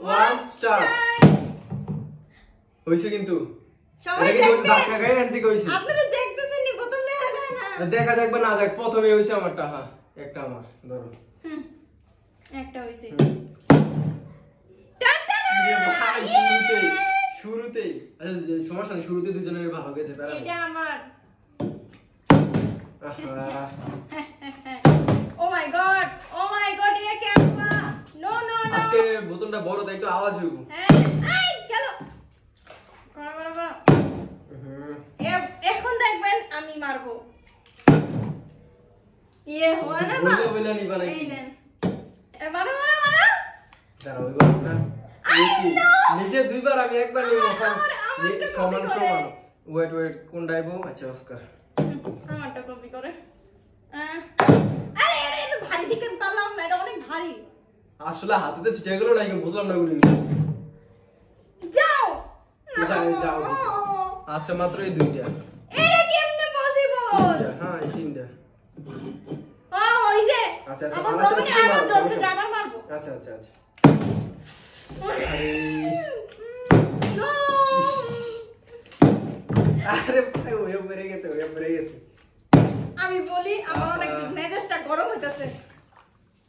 1 start হইছে কিন্তু সবাই দেখেন ধাক্কা খায় এন্ড দিকে হইছে আপনারা দেখতেছেন নি বোতল দেখা যায় না দেখা যাক বা না যাক প্রথমে হইছে আমারটা হ্যাঁ একটা আমার ধরো একটা হইছে শুরুতে সমস্যা নেই শুরুতে দুজনের ভালো গেছে এটা আমার ও মাই গড এটা কেমন নো আজকে বোতলটা বড় তাই একটু আওয়াজ হইব হ্যাঁ এই চলো করো এখন দেখবেন আমি মারবো ইয়ে হয় না বা বলে নিবা নাকি এই নেন মারো দাঁড়াও ওই গল্পটা নিজে দুইবার আমি একবার নিব সমান ওয়েট কোনটা আইবো আচ্ছা অস্কার আমারটা কপি করে আরে এটা ভারী দিকে পারলাম না এটা অনেক ভারী আসলে হাতেতে ছিটে গেল না বুঝলাম না গুলি যাও যাও আচ্ছা মাত্র এই দুইটা এটা কেমনে পসিবল হ্যাঁ এই তিনটা হইছে আচ্ছা আমার প্রথমে আবার ধরছে যাবার মারবো আচ্ছা নো আরে ভাই ওই মরে গেছে আমি বলি আমার অনেক মেজাজটা গরম হইতাছে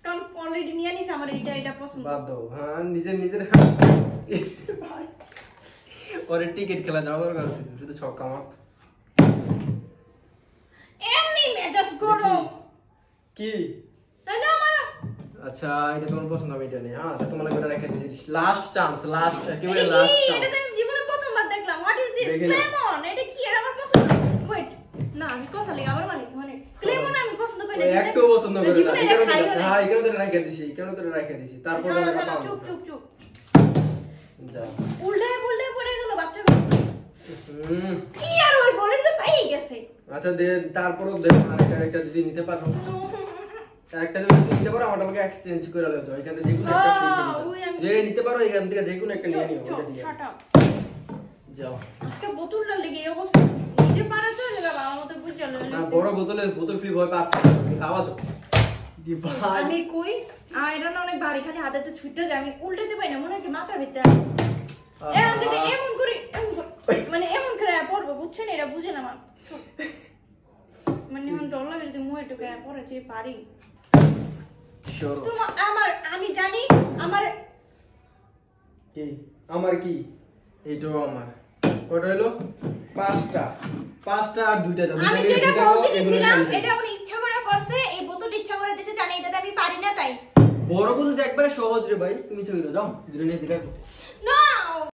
কারণ অলরেডি নিয়ে নিছে আমার এটা পছন্দ বাদ দাও হ্যাঁ নিজের ভাই ওরে টিকেট খেলা যাওয়া দরকার আছে শুধু ছক্কা মার এমনি মেজাজ গরম কি না আমার আচ্ছা এটা তোমার পছন্দ আমি এটা নেই হ্যাঁ তোমার করে রেখে দিয়েছি লাস্ট চান্স একেবারে লাস্ট চান্স এটা আমি জীবনে প্রথমবার দেখলাম হোয়াট ইজ দিস ক্লেমন এটা কি এটা আমার পছন্দ ওয়েট না আমি কথা লাগি আবার মানে ক্লেমন আমি পছন্দ করি না একটু পছন্দ করি না হ্যাঁ এখানে তো রেখে দিছি তারপর চুপ যা উল্টে পড়ে গেল বাচ্চা কি আর ওই বলে তো পাই গেছে আচ্ছা দে তারপরও দে আরেকটা একটা যদি নিতে পারো একটা যদি নিতে পারো আমার লগে এক্সচেঞ্জ করে লও যাও এখান থেকে যে কোনো একটা ফ্রি যে নিতে পারো এখান থেকে যে কোনো একটা নিয়ে নিও ওটা দিয়ে যাও আজকে বোতলটা লেগে এই অবস্থা নিজে পারা চলে যাবে আমার মতো বুঝছো না বড় বোতল ফ্রি ভয় পাচ্ছ খাওয়া যাও দি ভাই আমি কই এটা না অনেক ভারী খালি হাতেতে ছুটতে যায় আমি উল্টাতে পাই না মনে হয় মাথার ভিতরে এমন যদি এমন করে মানে এমন করে পড়বো বুঝছেন এটা বুঝে না আমার মানে এমন ডর লাগে যদি মুখে ঢুকে পড়ে যে পারি তোমার আমি জানি আমার কি এইটাও আমার কত হলো পাঁচটা আর দুইটা যাবে আমি যেটা বলতেছিলাম এটা উনি ইচ্ছা করে করছে এই বোতল ইচ্ছা করে দিয়েছে জানি এটাতে আমি পারি না তাই বড় বোতল একবারে সহজ রে ভাই তুমি চলে যাও দুটো নিয়ে দেখো নো